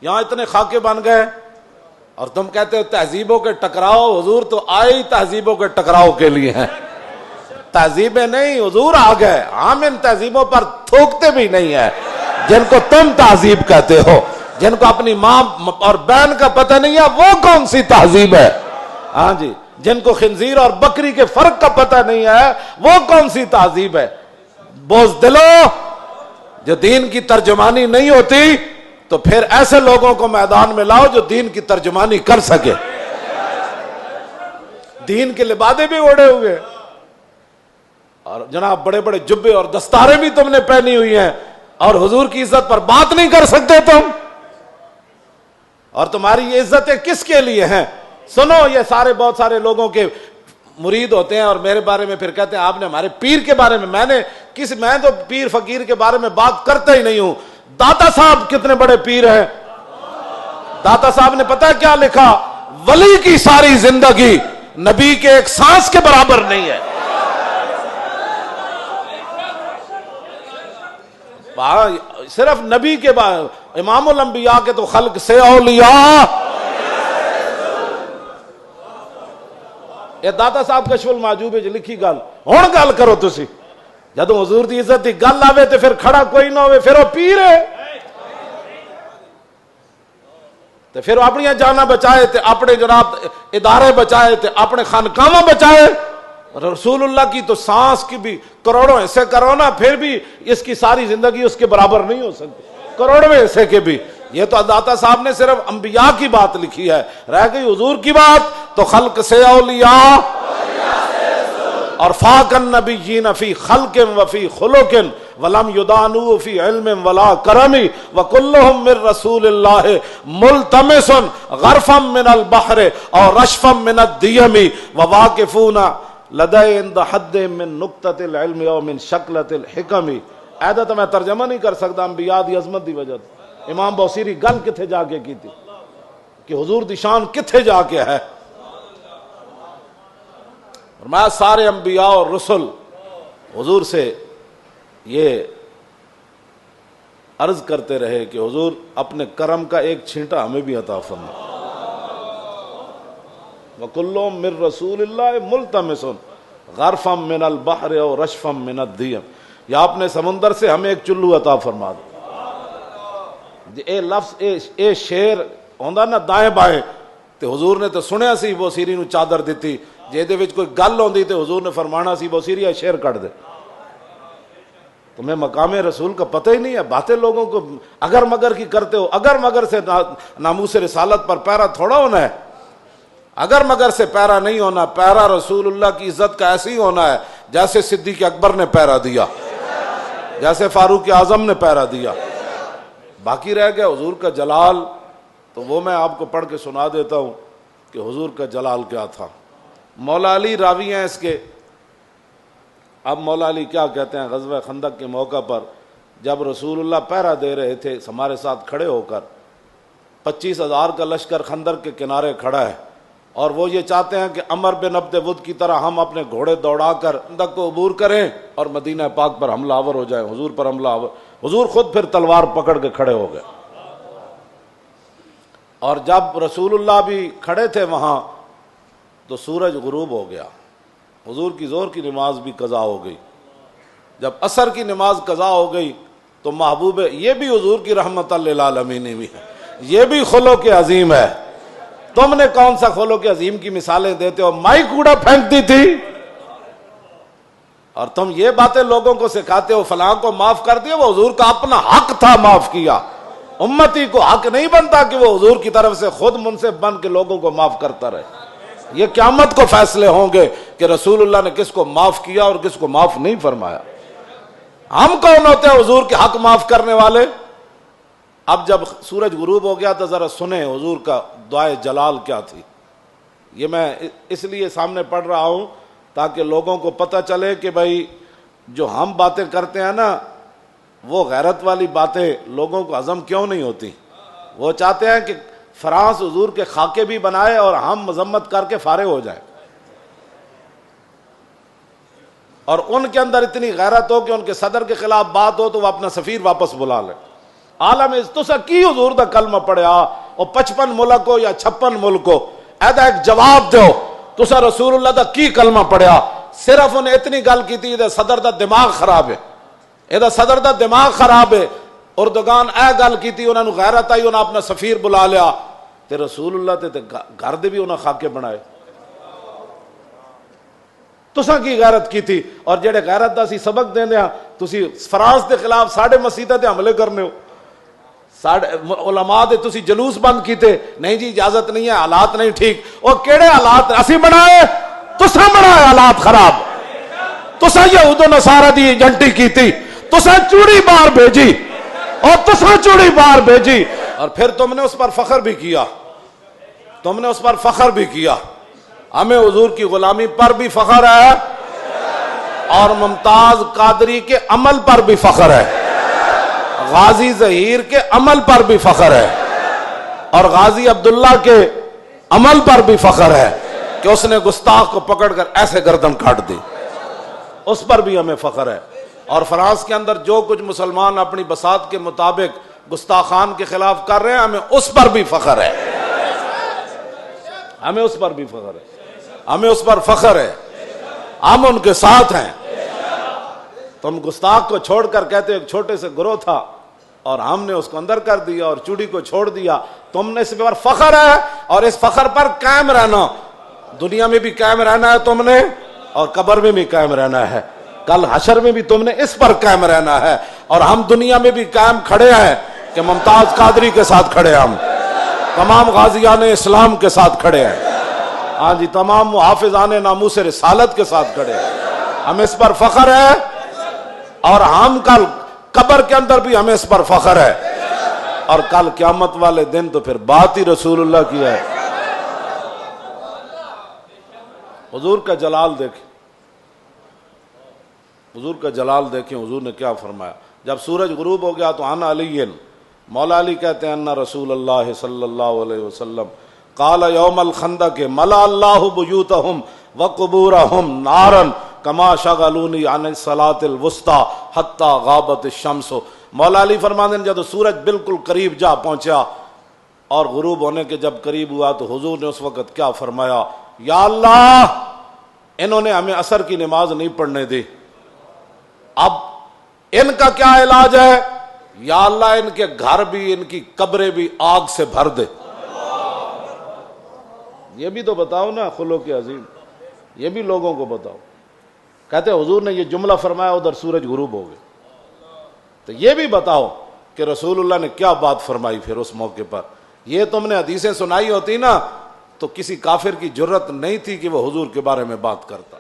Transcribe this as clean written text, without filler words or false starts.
یہاں اتنے خاکے بن گئے اور تم کہتے ہو تہذیبوں کے ٹکراؤ. حضور تو آئے ہی تہذیبوں کے ٹکراؤ کے لیے ہیں. تہذیبیں نہیں، حضور آ گئے. ہم ان تہذیبوں پر تھوکتے بھی نہیں ہیں جن کو تم تہذیب کہتے ہو. جن کو اپنی ماں اور بہن کا پتہ نہیں ہے وہ کون سی تہذیب ہے؟ ہاں جی. جن کو خنزیر اور بکری کے فرق کا پتہ نہیں ہے وہ کون سی تہذیب ہے؟ بزدلو، جو دین کی ترجمانی نہیں ہوتی تو پھر ایسے لوگوں کو میدان میں لاؤ جو دین کی ترجمانی کر سکے. دین کے لبادے بھی اوڑے ہوئے اور جناب بڑے بڑے جبے اور دستاریں بھی تم نے پہنی ہوئی ہیں اور حضور کی عزت پر بات نہیں کر سکتے تم. اور تمہاری یہ عزتیں کس کے لیے ہیں؟ سنو، یہ سارے بہت سارے لوگوں کے مرید ہوتے ہیں اور میرے بارے میں پھر کہتے ہیں آپ نے ہمارے پیر کے بارے میں. میں تو پیر فقیر کے بارے میں بات کرتا ہی نہیں ہوں. داتا صاحب کتنے بڑے پیر ہیں. داتا صاحب نے پتہ کیا لکھا؟ ولی کی ساری زندگی نبی کے ایک سانس کے برابر نہیں ہے. صرف نبی کے بعد امام الانبیاء کے تو خلق سے اولیاء. یہ داتا صاحب کشف المعجوب لکھی گل ہن گل کرو تسی. جدوں حضور دی عزت دی گل آوے تے پھر کھڑا کوئی نہ ہوئے پھر وہ پیر ہے. تے پھر اپنی جاناں بچائے تے اپنے جناب ادارے بچائے تے اپنے خانقاہاں بچائے. رسول اللہ کی تو سانس کی بھی کروڑوں حصے کرو نا پھر بھی اس کی ساری زندگی اس کے برابر نہیں ہو سکتی. کروڑویں حصے کے بھی. یہ تو داتا صاحب نے صرف انبیاء کی بات لکھی ہے. رہ گئی حضور کی بات تو خلق سے اولیاء اور فاق النبیین فی خلق وفی خلق ولم یدانو فی علم ولا کرم وکلہم من رسول اللہ ملتمس غرفا من البحر اور رشفا من الدیم وواقفون لدے عند حد من نقطۃ العلم او من شکلۃ الحکم. ایدہ تو میں ترجمہ نہیں کر سکتا انبیاء دی عظمت دی وجہ. امام بوسیری گل کتھے جا کے کی تھی کہ حضور دی شان کتھے جا کے ہے. فرمایا سارے انبیاء اور رسل حضور سے یہ عرض کرتے رہے کہ حضور اپنے کرم کا ایک چھینٹا ہمیں بھی عطا فرما. وَكُلُّهُم مِّن رَّسُولِ اللَّهِ مُلْتَمِسٌ غَرْفًا مِّنَ الْبَحْرِ اور رَشْفًا مِّنَ الدِّيَمِ. یا اپنے سمندر سے ہمیں ایک چلو عطا فرما دو. اے لفظ اے شیر ہوندا نا دائیں بائیں تے حضور نے تو سنیا سی بوسیری نو چادر دیتی. جے دے وچ کوئی گل ہوندی تے حضور نے فرمانا سی بوسیری شیر کٹ دے. تمہیں مقام رسول کا پتہ ہی نہیں ہے. باتیں لوگوں کو اگر مگر کی کرتے ہو. اگر مگر سے ناموس رسالت پر پیرا تھوڑا ہونا ہے. اگر مگر سے پیرا نہیں ہونا. پیرا رسول اللہ کی عزت کا ایسے ہی ہونا ہے جیسے صدیق اکبر نے پیرا دیا, جیسے فاروق اعظم نے پیرا دیا. باقی رہ گیا حضور کا جلال, تو وہ میں آپ کو پڑھ کے سنا دیتا ہوں کہ حضور کا جلال کیا تھا. مولا علی راوی ہیں اس کے. اب مولا علی کیا کہتے ہیں, غزوہ خندق کے موقع پر جب رسول اللہ پہرا دے رہے تھے ہمارے ساتھ کھڑے ہو کر, 25,000 کا لشکر خندق کے کنارے کھڑا ہے اور وہ یہ چاہتے ہیں کہ عمر بن عبد ود کی طرح ہم اپنے گھوڑے دوڑا کر خندق کو عبور کریں اور مدینہ پاک پر حملہ آور ہو جائیں, حضور پر حملہ آور. حضور خود پھر تلوار پکڑ کے کھڑے ہو گئے. اور جب رسول اللہ بھی کھڑے تھے وہاں تو سورج غروب ہو گیا. حضور کی ظہر کی نماز بھی قضا ہو گئی. جب عصر کی نماز قضا ہو گئی تو محبوب, یہ بھی حضور کی رحمت للعالمین بھی ہے, یہ بھی خلق عظیم ہے. تم نے کون سا خلق عظیم کی مثالیں دیتے ہو؟ مائی کوڑا پھینکتی تھی اور تم یہ باتیں لوگوں کو سکھاتے ہو فلاں کو معاف کر دیا. وہ حضور کا اپنا حق تھا, معاف کیا. امتی کو حق نہیں بنتا کہ وہ حضور کی طرف سے خود منصف بن کے لوگوں کو معاف کرتا رہے. یہ قیامت کو فیصلے ہوں گے کہ رسول اللہ نے کس کو معاف کیا اور کس کو معاف نہیں فرمایا. ہم کون ہوتے ہیں حضور کے حق معاف کرنے والے؟ اب جب سورج غروب ہو گیا تو ذرا سنیں حضور کا دعائے جلال کیا تھی. یہ میں اس لیے سامنے پڑھ رہا ہوں تاکہ لوگوں کو پتہ چلے کہ بھائی جو ہم باتیں کرتے ہیں نا وہ غیرت والی باتیں لوگوں کو ہضم کیوں نہیں ہوتی. وہ چاہتے ہیں کہ فرانس حضور کے خاکے بھی بنائے اور ہم مذمت کر کے فارغ ہو جائیں, اور ان کے اندر اتنی غیرت ہو کہ ان کے صدر کے خلاف بات ہو تو وہ اپنا سفیر واپس بلا لیں. عالم تسا کی حضور دا کلمہ پڑھیا او 55 ملک ہو یا 56 ملک ہو، ایدا ایک جواب دیو تسا رسول اللہ دا کی کلمہ پڑھیا؟ صرف انہیں اتنی گل کی تھی صدر دا دماغ خراب ہے، یہ صدر دا دماغ خراب ہے۔ اردگان اے گل کی تھی، انہوں نے غیرت آئی، انہوں نے اپنا سفیر بلا لیا تے رسول اللہ تے گھر دے بھی انہوں نے خاکے بنائے۔ تساں کی غیرت کی تھی؟ اور جڑے غیرت دا سی سبق دیندے ہاں، تسی فرانس دے خلاف ساڑھے مسیطہ تے حملے کرنے ہو، علماء دے تسی جلوس بند کیتے، نہیں جی اجازت نہیں ہے، حالات نہیں ٹھیک۔ اور کیڑے حالات اسی بنائے؟ تساں بنائے حالات خراب، تساں یہود و نصارہ دی ایجنٹی کیتی، تساں چوڑی بار بھیجی اور تساں چوڑی بار بھیجی، اور پھر تم نے اس پر فخر بھی کیا، تم نے اس پر فخر بھی کیا۔ ہمیں حضور کی غلامی پر بھی فخر ہے اور ممتاز قادری کے عمل پر بھی فخر ہے، غازی ظہیر کے عمل پر بھی فخر ہے، اور غازی عبداللہ کے عمل پر بھی فخر ہے کہ اس نے گستاخ کو پکڑ کر ایسے گردن کاٹ دی، اس پر بھی ہمیں فخر ہے۔ اور فرانس کے اندر جو کچھ مسلمان اپنی بساط کے مطابق گستاخان کے خلاف کر رہے ہیں، ہمیں اس پر بھی فخر ہے، ہمیں اس پر بھی فخر ہے، ہمیں اس پر فخر ہے، ہم ان کے ساتھ ہیں۔ تم گستاخ کو چھوڑ کر کہتے ایک چھوٹے سے گروہ تھا اور ہم نے اس کو اندر کر دیا اور چوڑی کو چھوڑ دیا، تم نے اس پر فخر ہے اور اس فخر پر قائم رہنا، دنیا میں بھی قائم رہنا ہے تم نے، اور قبر میں بھی قائم رہنا ہے، کل حشر میں بھی تم نے اس پر قائم رہنا ہے۔ اور ہم دنیا میں بھی قائم کھڑے ہیں کہ ممتاز قادری کے ساتھ کھڑے ہیں، ہم تمام غازیان اسلام کے ساتھ کھڑے ہیں، ہاں جی تمام محافظان ناموس رسالت کے ساتھ کھڑے ہیں، ہم اس پر فخر ہے، اور ہم کل قبر کے اندر بھی ہمیں اس پر فخر ہے، اور کل قیامت والے دن تو پھر بات ہی رسول اللہ کی ہے۔ حضور کا جلال دیکھیں، حضور کا جلال دیکھیں، حضور نے کیا فرمایا جب سورج غروب ہو گیا تو انا علی، مولا علی کہتے ہیں ان رسول اللہ صلی اللہ علیہ وسلم قال یوم الخندق ملا اللہ بیوتہم وقبورہم نارا کما شغلونی عن الصلاۃ الوسطی حتی غابت الشمس۔ مولا علی فرماتے ہیں جب سورج بالکل قریب جا پہنچا اور غروب ہونے کے جب قریب ہوا تو حضور نے اس وقت کیا فرمایا؟ یا اللہ انہوں نے ہمیں عصر کی نماز نہیں پڑھنے دی، اب ان کا کیا علاج ہے؟ یا اللہ ان کے گھر بھی ان کی قبریں بھی آگ سے بھر دے۔ یہ بھی تو بتاؤ نا خلق عظیم، یہ بھی لوگوں کو بتاؤ۔ کہتے حضور نے یہ جملہ فرمایا ادھر سورج غروب ہو گئے، تو یہ بھی بتاؤ کہ رسول اللہ نے کیا بات فرمائی پھر اس موقع پر۔ یہ تم نے حدیثیں سنائی ہوتی نا تو کسی کافر کی جرت نہیں تھی کہ وہ حضور کے بارے میں بات کرتا۔